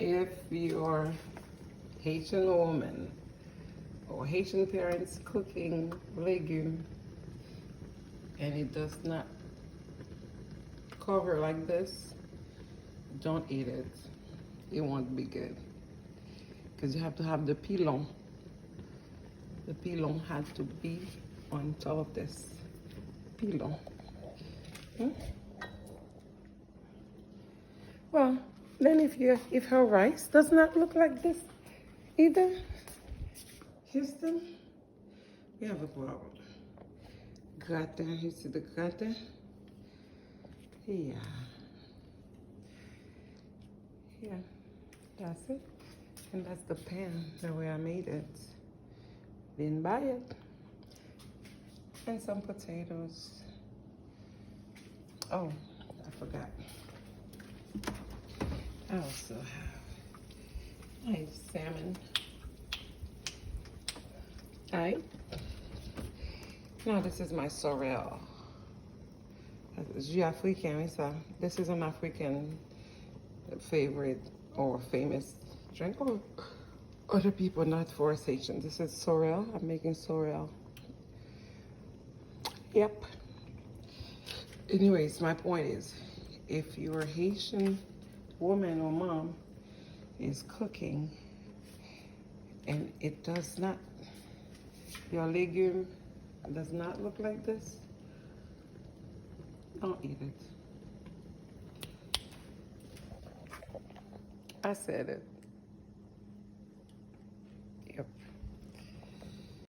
If your Haitian woman or Haitian parents cooking legume and it does not cover like this, don't eat it. It won't be good. Because you have to have the pilon. The pilon has to be on top of this. Pilon. Well, then if her rice does not look like this either, Houston, we have a problem. Gratin, you see the gratin? Yeah. Yeah, that's it. And that's the pan, the way I made it. Didn't buy it. And some potatoes. Oh, I forgot. I also have nice salmon. Alright. Now this is my sorrel. Jus africain, ça. This is an African favorite or famous drink. Or other people, not for us Haitians. This is sorrel. I'm making sorrel. Yep. Anyways, my point is, if your Haitian woman or mom is cooking and it does not, your legume does not look like this, don't eat it. I said it.